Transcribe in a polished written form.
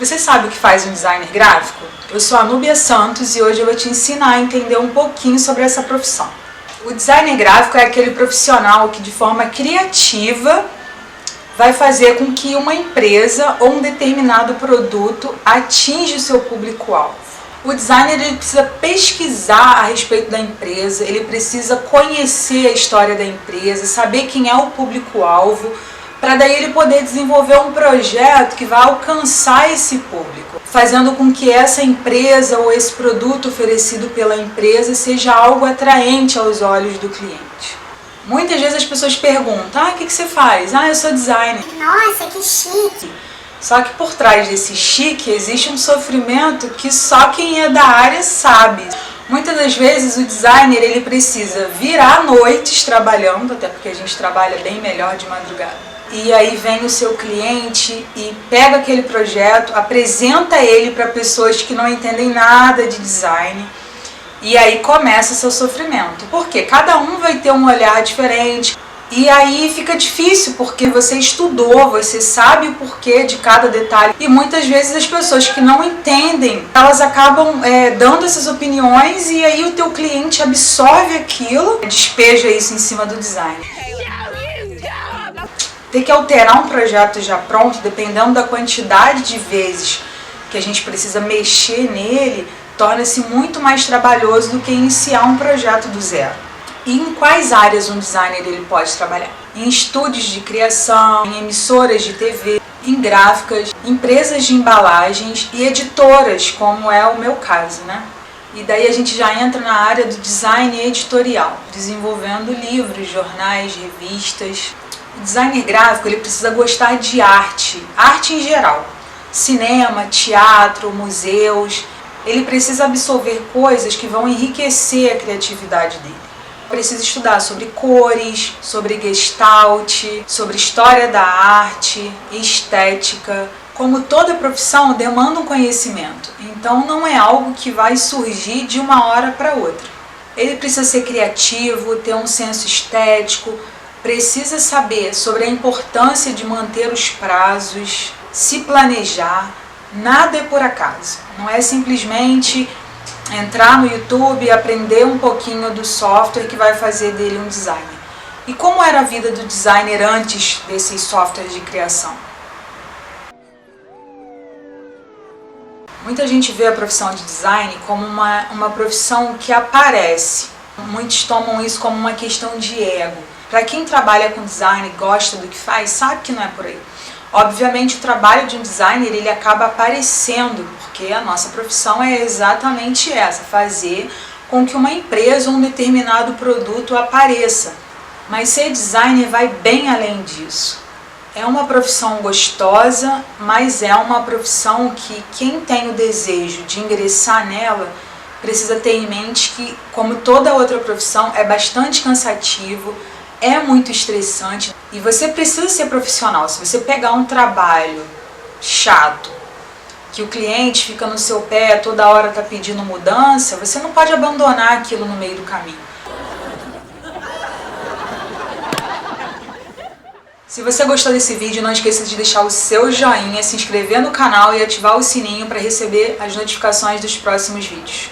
Você sabe o que faz um designer gráfico? Eu sou a Núbia Santos e hoje eu vou te ensinar a entender um pouquinho sobre essa profissão. O designer gráfico é aquele profissional que de forma criativa vai fazer com que uma empresa ou um determinado produto atinja o seu público-alvo. O designer ele precisa pesquisar a respeito da empresa, ele precisa conhecer a história da empresa, saber quem é o público-alvo, para daí ele poder desenvolver um projeto que vai alcançar esse público, fazendo com que essa empresa ou esse produto oferecido pela empresa seja algo atraente aos olhos do cliente. Muitas vezes as pessoas perguntam, o que você faz? Eu sou designer. Nossa, que chique! Só que por trás desse chique existe um sofrimento que só quem é da área sabe. Muitas das vezes o designer ele precisa virar noites trabalhando, até porque a gente trabalha bem melhor de madrugada. E aí vem o seu cliente e pega aquele projeto, apresenta ele para pessoas que não entendem nada de design. E aí começa o seu sofrimento, porque cada um vai ter um olhar diferente. E aí fica difícil, porque você estudou, você sabe o porquê de cada detalhe. E muitas vezes as pessoas que não entendem, elas acabam dando essas opiniões e aí o teu cliente absorve aquilo, despeja isso em cima do design. Ter que alterar um projeto já pronto, dependendo da quantidade de vezes que a gente precisa mexer nele, torna-se muito mais trabalhoso do que iniciar um projeto do zero. E em quais áreas um designer ele pode trabalhar? Em estúdios de criação, em emissoras de TV, em gráficas, empresas de embalagens e editoras, como é o meu caso, né? E daí a gente já entra na área do design editorial, desenvolvendo livros, jornais, revistas. O designer gráfico ele precisa gostar de arte em geral, cinema, teatro, museus. Ele precisa absorver coisas que vão enriquecer a criatividade dele. Precisa estudar sobre cores, sobre gestalt, sobre história da arte, estética. Como toda profissão demanda um conhecimento, então não é algo que vai surgir de uma hora para outra. Ele precisa ser criativo, ter um senso estético, precisa saber sobre a importância de manter os prazos, se planejar. Nada é por acaso, não é simplesmente entrar no YouTube e aprender um pouquinho do software que vai fazer dele um designer. E como era a vida do designer antes desses softwares de criação? Muita gente vê a profissão de design como uma profissão que aparece. Muitos tomam isso como uma questão de ego. Para quem trabalha com design e gosta do que faz, sabe que não é por aí. Obviamente o trabalho de um designer ele acaba aparecendo, porque a nossa profissão é exatamente essa, fazer com que uma empresa ou um determinado produto apareça. Mas ser designer vai bem além disso. É uma profissão gostosa, mas é uma profissão que quem tem o desejo de ingressar nela precisa ter em mente que, como toda outra profissão, é bastante cansativo, é muito estressante e você precisa ser profissional. Se você pegar um trabalho chato, que o cliente fica no seu pé, toda hora está pedindo mudança, você não pode abandonar aquilo no meio do caminho. Se você gostou desse vídeo, não esqueça de deixar o seu joinha, se inscrever no canal e ativar o sininho para receber as notificações dos próximos vídeos.